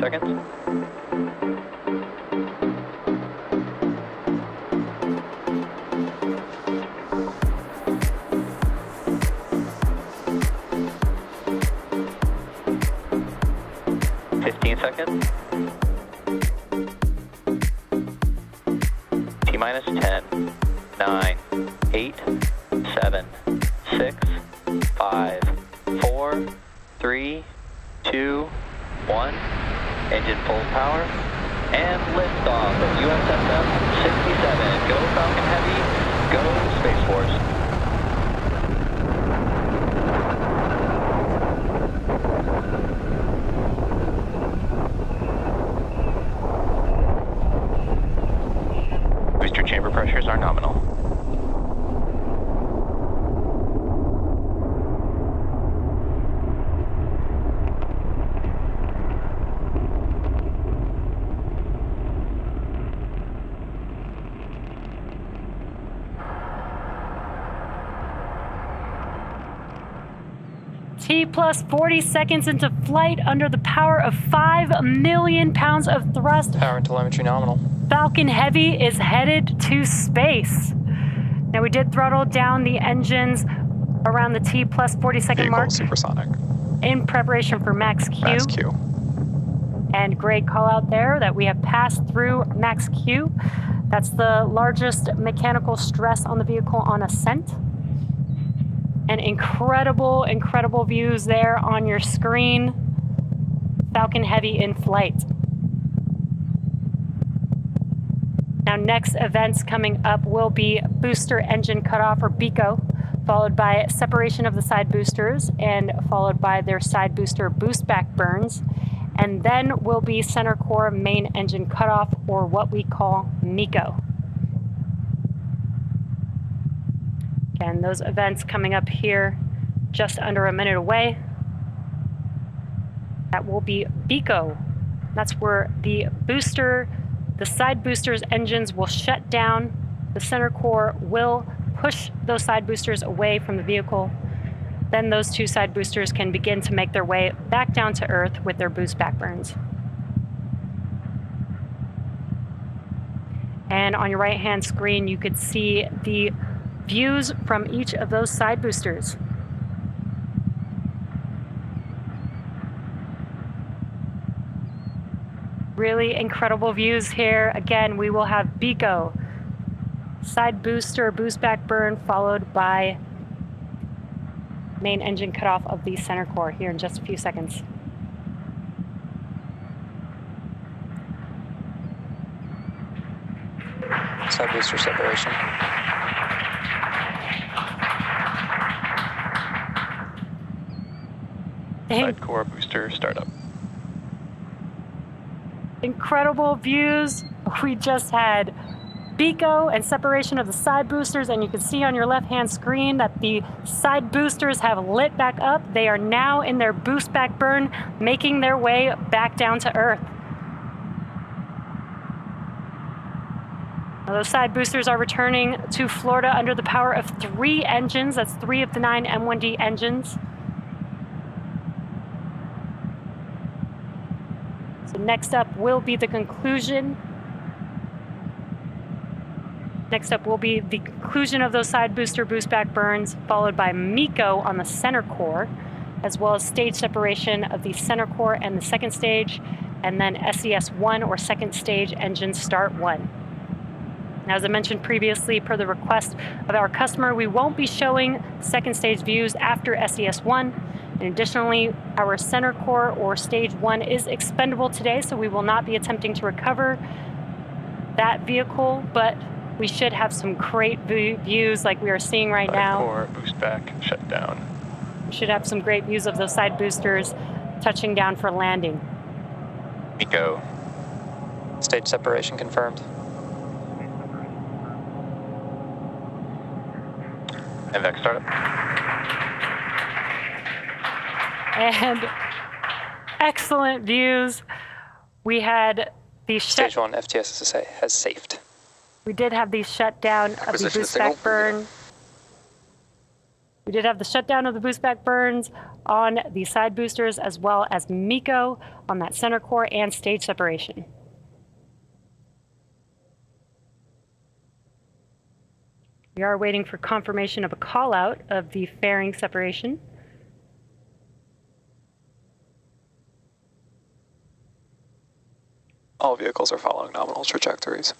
30 seconds. Seconds. T-minus 10, 9, 8, 7, 6, 5, 4, 3, 2, 1. Engine full power. And liftoff of USSF-67. Go Falcon Heavy. Go Space Force. Chamber pressures are nominal. T plus 40 seconds into flight under the power of 5 million pounds of thrust. Power and telemetry nominal. Falcon Heavy is headed to space. Now we did throttle down the engines around the T plus 40 second Vehicle mark. Supersonic. In preparation for max Q. Max Q. And great call out there that we have passed through max Q. That's the largest mechanical stress on the vehicle on ascent. And incredible, incredible views there on your screen. Falcon Heavy in flight. Now next events coming up will be booster engine cutoff or BECO, followed by separation of the side boosters and followed by their side booster boost back burns. And then will be center core main engine cutoff or what we call MECO. Again, those events coming up here just under a minute away. That will be BECO. That's where the side boosters engines will shut down. The center core will push those side boosters away from the vehicle. Then those two side boosters can begin to make their way back down to Earth with their boost back burns. And on your right-hand screen, you could see the views from each of those side boosters. Really incredible views here. Again, we will have BECO, side booster, boost back burn, followed by main engine cutoff of the center core here in just a few seconds. Side booster separation. Side core booster startup. Incredible views. We just had BECO and separation of the side boosters, and you can see on your left-hand screen that the side boosters have lit back up. They are now in their boost back burn, making their way back down to Earth. Now, those side boosters are returning to Florida under the power of 3 engines. That's 3 of the 9 M1D engines. So next up will be the conclusion. Next up will be the conclusion of those side booster boost back burns, followed by MECO on the center core, as well as stage separation of the center core and the second stage, and then SES-1 or second stage engine start 1. Now, as I mentioned previously, per the request of our customer, we won't be showing second stage views after SES-1. And additionally, our center core or stage 1 is expendable today, so we will not be attempting to recover that vehicle, but we should have some great views like we are seeing right now. Side core boost back shut down. We should have some great views of those side boosters touching down for landing. MECO. Stage separation confirmed. MVAC startup. And excellent views. We had the Stage 1 FTSSA has safed. We did have the shutdown of the boost back burn. We did have the shutdown of the boost back burns on the side boosters, as well as MECO on that center core and stage separation. We are waiting for confirmation of a call out of the fairing separation. All vehicles are following nominal trajectories.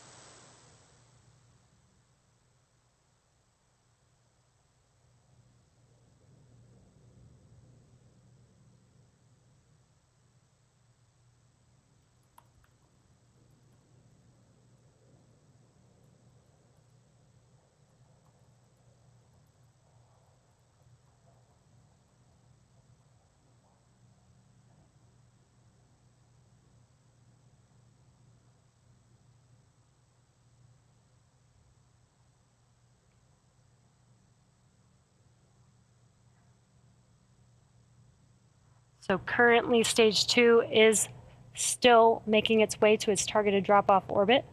So currently stage 2 is still making its way to its targeted drop-off orbit,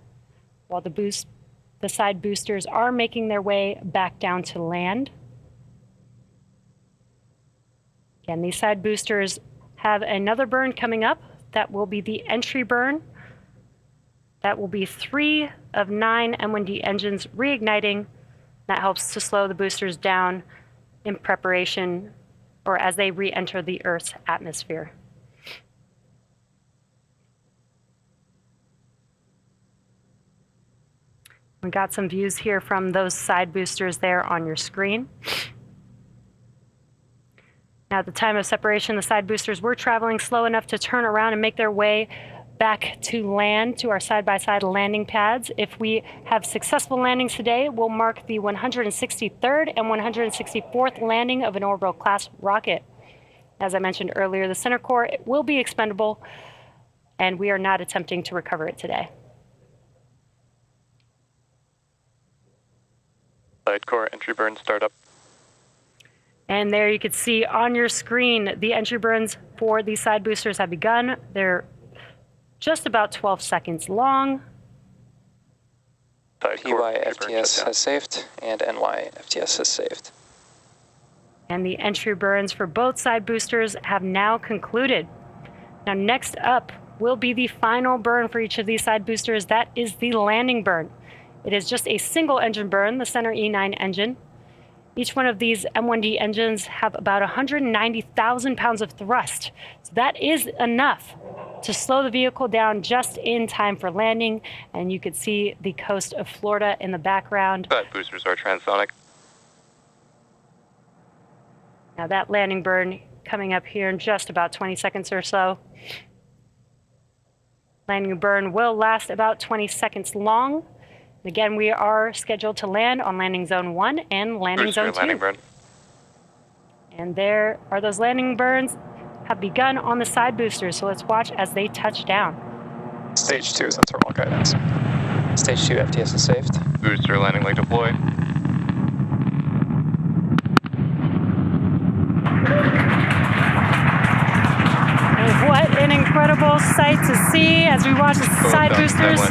while the side boosters are making their way back down to land. Again, these side boosters have another burn coming up. That will be the entry burn. That will be 3 of 9 M1D engines reigniting. That helps to slow the boosters down in preparation or as they re-enter the Earth's atmosphere. We got some views here from those side boosters there on your screen. Now, at the time of separation, the side boosters were traveling slow enough to turn around and make their way back to land, to our side-by-side landing pads. If we have successful landings today, we'll mark the 163rd and 164th landing of an orbital class rocket. As I mentioned earlier, the center core will be expendable, and we are not attempting to recover it today. Side core entry burn startup. And there you can see on your screen, the entry burns for these side boosters have begun. They're just about 12 seconds long. PYFTS has saved, and NYFTS has saved. And the entry burns for both side boosters have now concluded. Now, next up will be the final burn for each of these side boosters. That is the landing burn. It is just a single engine burn, the center E9 engine. Each one of these M1D engines have about 190,000 pounds of thrust. So that is enough to slow the vehicle down just in time for landing. And you could see the coast of Florida in the background. Side boosters are transonic. Now that landing burn coming up here in just about 20 seconds or so. Landing burn will last about 20 seconds long. Again, we are scheduled to land on landing zone 1 and landing Booster zone 2. landing burn. And there are those landing burns have begun on the side boosters, so let's watch as they touch down. Stage 2 is on thermal guidance. Stage 2 FTS is saved. Booster landing leg deploy. And what an incredible sight to see as we watch the side boosters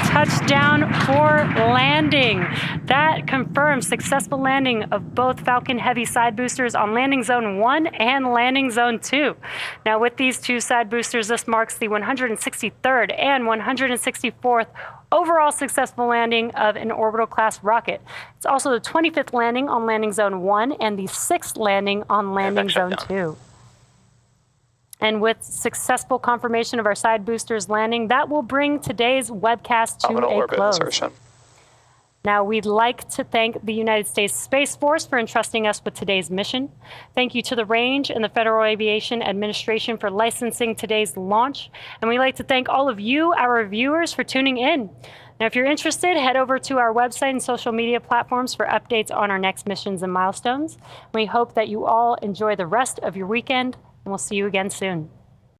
touch down for landing. That confirms successful landing of both Falcon Heavy side boosters on landing zone 1 and landing zone 2. Now, with these two side boosters, this marks the 163rd and 164th overall successful landing of an orbital class rocket. It's also the 25th landing on landing zone 1 and the 6th landing on landing zone 2. And with successful confirmation of our side boosters landing, that will bring today's webcast to a close. Insertion. Now, we'd like to thank the United States Space Force for entrusting us with today's mission. Thank you to the Range and the Federal Aviation Administration for licensing today's launch. And we'd like to thank all of you, our viewers, for tuning in. Now, if you're interested, head over to our website and social media platforms for updates on our next missions and milestones. We hope that you all enjoy the rest of your weekend, and we'll see you again soon.